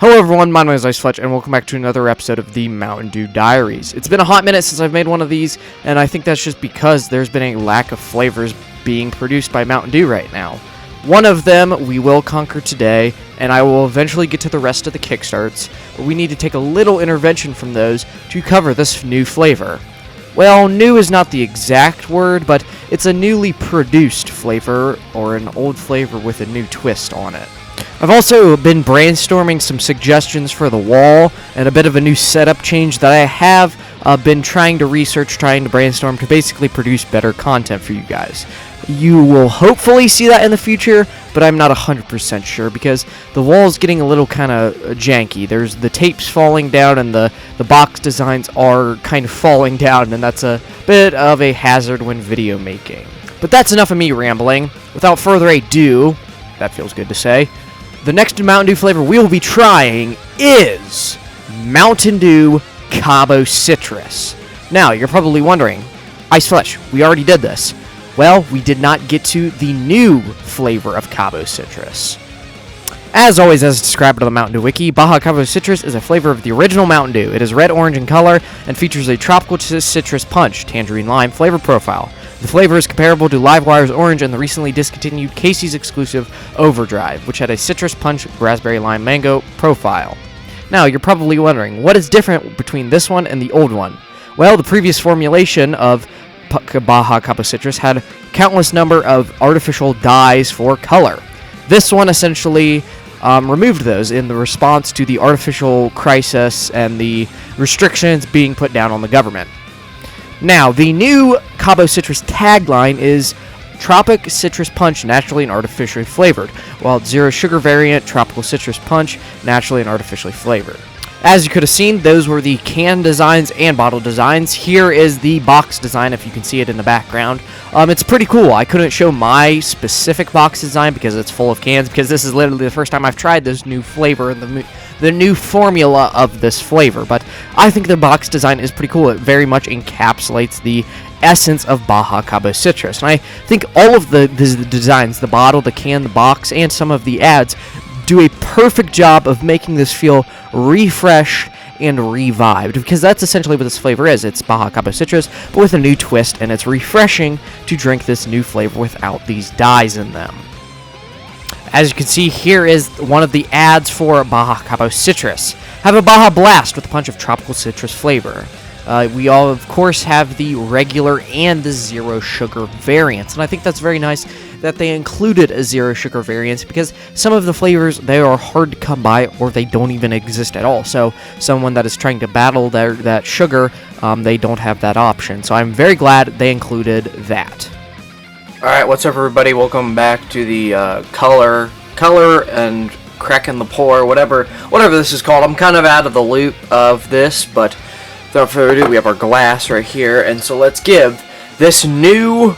Hello everyone, my name is IceFletch, and welcome back to another episode of the Mtn Dew Diaries. It's been a hot minute since I've made one of these, and I think that's just because there's been a lack of flavors being produced by Mtn Dew right now. One of them we will conquer today, and I will eventually get to the rest of the kickstarts, but we need to take a little intervention from those to cover this new flavor. Well, new is not the exact word, but it's a newly produced flavor, or an old flavor with a new twist on it. I've also been brainstorming some suggestions for the wall and a bit of a new setup change that I have been trying to research, trying to brainstorm to basically produce better content for you guys. You will hopefully see that in the future, but I'm not 100% sure because the wall's getting a little kind of janky. There's the tapes falling down and the box designs are kind of falling down, and that's a bit of a hazard when video making. But that's enough of me rambling. Without further ado, that feels good to say, the next Mtn Dew flavor we will be trying is Mtn Dew Cabo Citrus. Now, you're probably wondering, IceFletch, we already did this. Well, we did not get to the new flavor of Cabo Citrus. As always, as described on the Mtn Dew Wiki, Baja Cabo Citrus is a flavor of the original Mtn Dew. It is red-orange in color and features a tropical citrus punch, tangerine-lime flavor profile. The flavor is comparable to Livewire's Orange and the recently discontinued Casey's exclusive Overdrive, which had a citrus punch, raspberry lime mango profile. Now, you're probably wondering, what is different between this one and the old one? Well, the previous formulation of Baja Cabo Citrus had countless number of artificial dyes for color. This one essentially removed those in the response to the artificial crisis and the restrictions being put down on the government. Now, the new Cabo Citrus tagline is Tropic Citrus Punch, naturally and artificially flavored, while Zero Sugar variant, Tropical Citrus Punch, naturally and artificially flavored. As you could have seen, those were the can designs and bottle designs. Here is the box design, if you can see it in the background. It's pretty cool. I couldn't show my specific box design because it's full of cans, because this is literally the first time I've tried this new flavor and the new formula of this flavor. But I think the box design is pretty cool. It very much encapsulates the essence of Baja Cabo Citrus. And I think all of the designs, the bottle, the can, the box, and some of the ads do a perfect job of making this feel refreshed and revived, because that's essentially what this flavor is. It's Baja Cabo Citrus, but with a new twist, and it's refreshing to drink this new flavor without these dyes in them. As you can see, here is one of the ads for Baja Cabo Citrus. Have a Baja Blast with a punch of tropical citrus flavor. We all, of course, have the regular and the zero sugar variants, and I think that's very nice that they included a zero sugar variant, because some of the flavors, they are hard to come by, or they don't even exist at all. So someone that is trying to battle that sugar, they don't have that option. So I'm very glad they included that. Alright, what's up everybody? Welcome back to the color and cracking the pour, whatever this is called. I'm kind of out of the loop of this, but without further ado, we have our glass right here, and so let's give this new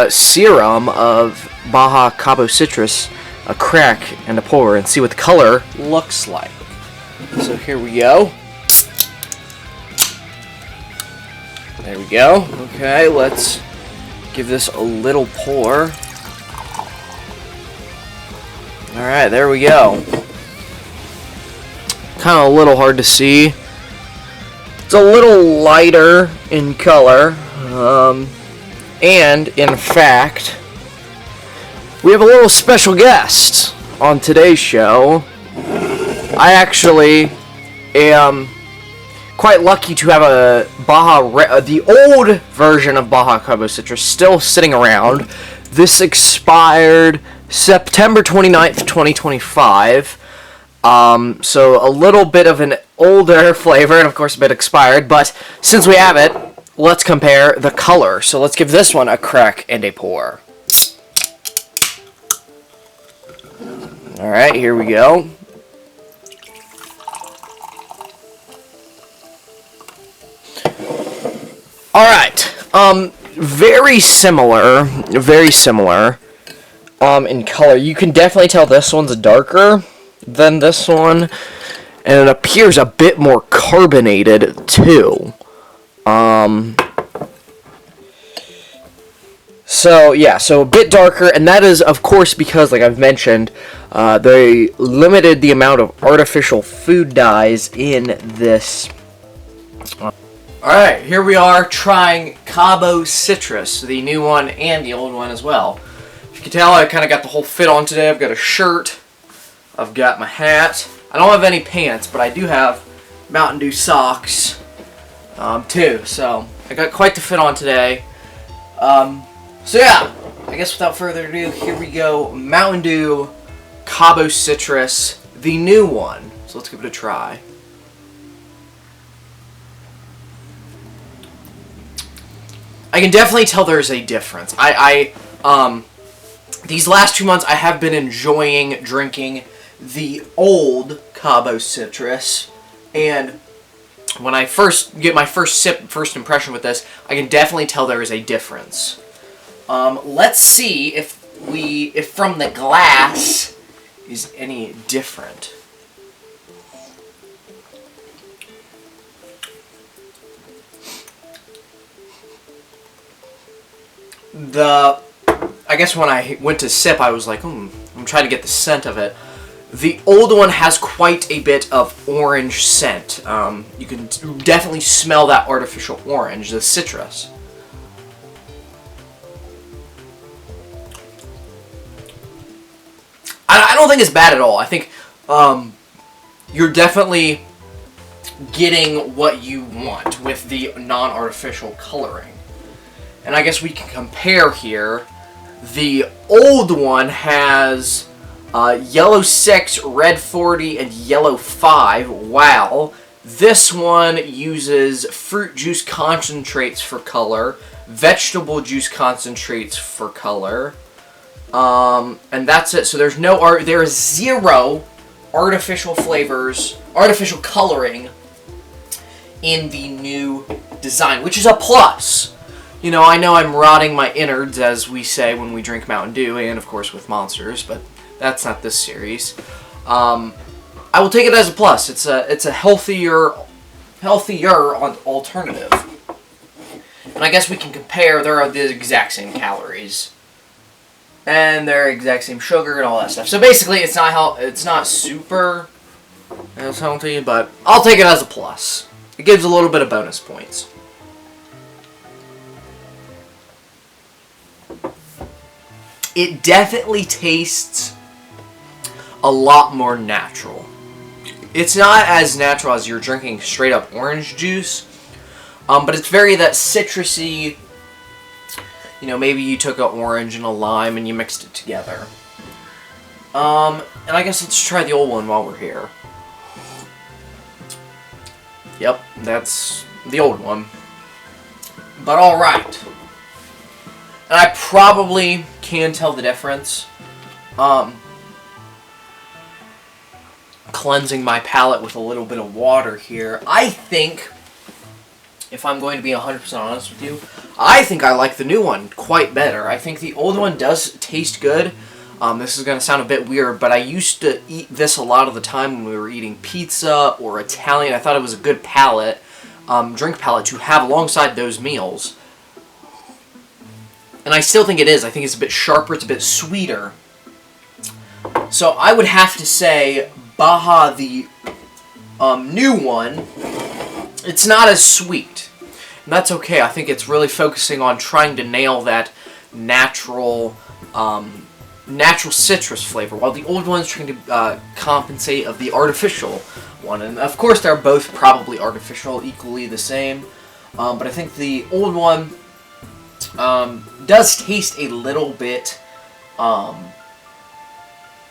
serum of Baja Cabo Citrus a crack and a pour and see what the color looks like. So here we go. There we go. Okay, let's give this a little pour. Alright, there we go. Kind of a little hard to see. It's a little lighter in color. And, in fact, we have a little special guest on today's show. I actually am quite lucky to have a the old version of Baja Cabo Citrus still sitting around. This expired September 29th, 2025. So a little bit of an older flavor, and of course a bit expired, but since we have it, let's compare the color. So let's give this one a crack and a pour. Alright, here we go. Alright, very similar in color. You can definitely tell this one's darker than this one, and it appears a bit more carbonated too. So yeah, so a bit darker, and that is of course because, like I've mentioned, they limited the amount of artificial food dyes in this. Alright, here we are trying Cabo Citrus, the new one and the old one as well. If you can tell, I kind of got the whole fit on today. I've got a shirt, I've got my hat. I don't have any pants, but I do have Mountain Dew socks too, so I got quite the fit on today. So yeah, I guess without further ado, here we go. Mountain Dew Cabo Citrus, the new one. So let's give it a try. I can definitely tell there's a difference. These last 2 months I have been enjoying drinking the old Cabo Citrus, and when I first get my first impression with this, I can definitely tell there is a difference. Let's see if from the glass is any different. I guess when I went to sip, I was like, I'm trying to get the scent of it. The old one has quite a bit of orange scent. You can definitely smell that artificial orange, the citrus. I don't think it's bad at all. I think you're definitely getting what you want with the non-artificial coloring. And I guess we can compare here. The old one has yellow 6, red 40, and yellow 5. Wow. This one uses fruit juice concentrates for color, vegetable juice concentrates for color, and that's it. So there is zero artificial flavors, artificial coloring in the new design, which is a plus. You know I'm rotting my innards, as we say when we drink Mountain Dew, and of course with Monsters, but that's not this series. I will take it as a plus. It's a healthier alternative. And I guess we can compare. There are the exact same calories, and they're exact same sugar and all that stuff. So basically, it's not super healthy, but I'll take it as a plus. It gives a little bit of bonus points. It definitely tastes a lot more natural. It's not as natural as you're drinking straight up orange juice, but it's very that citrusy. Maybe you took an orange and a lime and you mixed it together. And I guess let's try the old one while we're here. Yep, that's the old one. But alright. And I probably can tell the difference. Cleansing my palate with a little bit of water here. I think, if I'm going to be 100% honest with you, I think I like the new one quite better. I think the old one does taste good. This is going to sound a bit weird, but I used to eat this a lot of the time when we were eating pizza or Italian. I thought it was a good drink palate to have alongside those meals. And I still think it is. I think it's a bit sharper, it's a bit sweeter. So I would have to say, Baja, the new one, it's not as sweet. And that's okay. I think it's really focusing on trying to nail that natural citrus flavor, while the old one's trying to compensate of the artificial one. And of course, they're both probably artificial, equally the same. But I think the old one does taste a little bit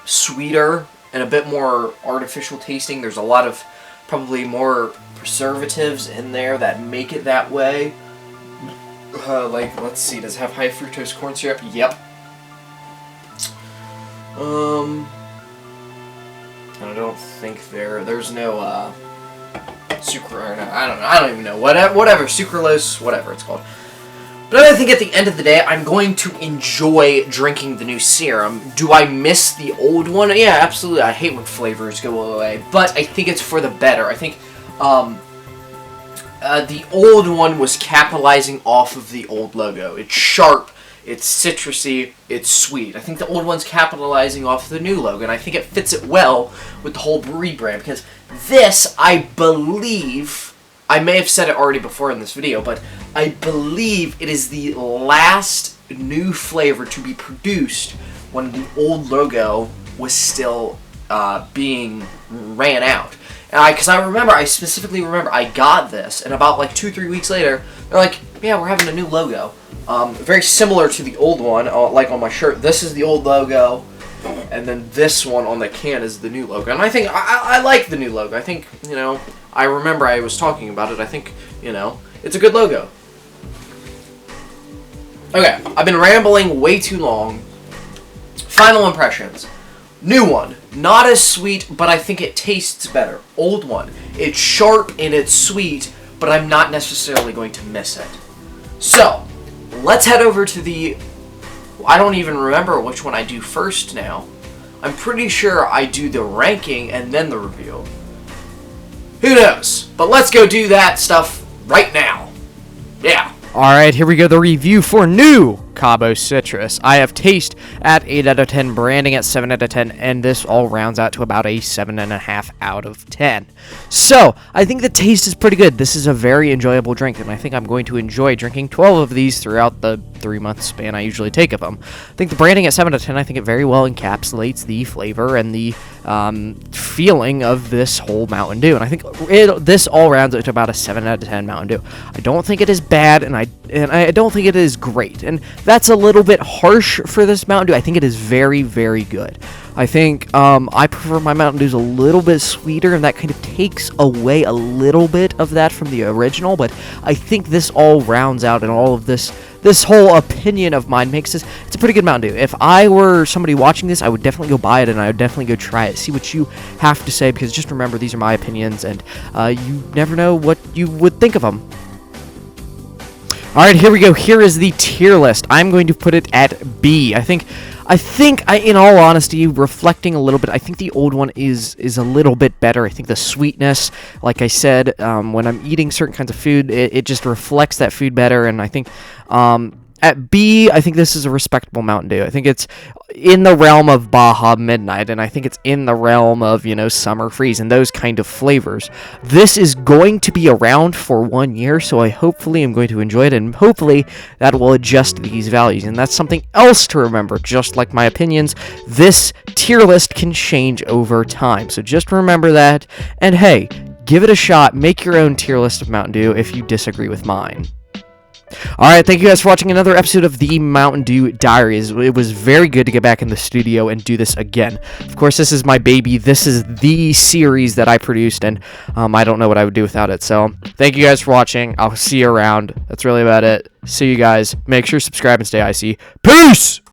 sweeter and a bit more artificial tasting. There's a lot of probably more preservatives in there that make it that way. Like, let's see, does it have high fructose corn syrup? Yep. I don't think there's no sucrose. I don't even know. Whatever sucralose, whatever it's called. But I think at the end of the day, I'm going to enjoy drinking the new serum. Do I miss the old one? Yeah, absolutely. I hate when flavors go away, but I think it's for the better. I think the old one was capitalizing off of the old logo. It's sharp. It's citrusy. It's sweet. I think the old one's capitalizing off the new logo, and I think it fits it well with the whole rebrand, because this, I believe, I may have said it already before in this video, but I believe it is the last new flavor to be produced when the old logo was still being ran out. And I specifically remember I got this, and about like 2-3 weeks later, they're like, yeah, we're having a new logo. Very similar to the old one, like on my shirt. This is the old logo, and then this one on the can is the new logo. And I think, I like the new logo. I think, you know, I remember I was talking about it. I think, you know, it's a good logo. Okay, I've been rambling way too long. Final impressions. New one, not as sweet, but I think it tastes better. Old one, it's sharp and it's sweet, but I'm not necessarily going to miss it. So, let's head over to the... I don't even remember which one I do first now. I'm pretty sure I do the ranking and then the review. Who knows? But let's go do that stuff right now. Yeah. Alright, here we go, the review for new Cabo Citrus. I have taste at 8 out of 10, branding at 7 out of 10, and this all rounds out to about a 7.5 out of 10. So, I think the taste is pretty good. This is a very enjoyable drink, and I think I'm going to enjoy drinking 12 of these throughout the 3-month span I usually take of them. I think the branding at 7 out of 10, I think it very well encapsulates the flavor and the feeling of this whole Mountain Dew, and I think this all rounds out to about a 7 out of 10 Mountain Dew. I don't think it is bad, and I don't think it is great, and that's a little bit harsh for this Mountain Dew. I think it is very, very good. I think I prefer my Mountain Dews a little bit sweeter, and that kind of takes away a little bit of that from the original, but I think this all rounds out, and all of this whole opinion of mine makes this, it's a pretty good Mountain Dew. If I were somebody watching this, I would definitely go buy it, and I would definitely go try it, see what you have to say, because just remember, these are my opinions, and you never know what you would think of them. Alright, here we go. Here is the tier list. I'm going to put it at B. I think, in all honesty, reflecting a little bit, I think the old one is a little bit better. I think the sweetness, like I said, when I'm eating certain kinds of food, it just reflects that food better, and I think, at B, I think this is a respectable Mountain Dew. I think it's in the realm of Baja Midnight, and I think it's in the realm of, you know, Summer Freeze and those kind of flavors. This is going to be around for 1 year, so I hopefully am going to enjoy it, and hopefully that will adjust these values. And that's something else to remember. Just like my opinions, this tier list can change over time. So just remember that, and hey, give it a shot. Make your own tier list of Mountain Dew if you disagree with mine. Alright, thank you guys for watching another episode of the Mountain Dew Diaries. It was very good to get back in the studio and do this again. Of course, this is my baby. This is the series that I produced, and I don't know what I would do without it. So, thank you guys for watching. I'll see you around. That's really about it. See you guys. Make sure to subscribe and stay icy. Peace!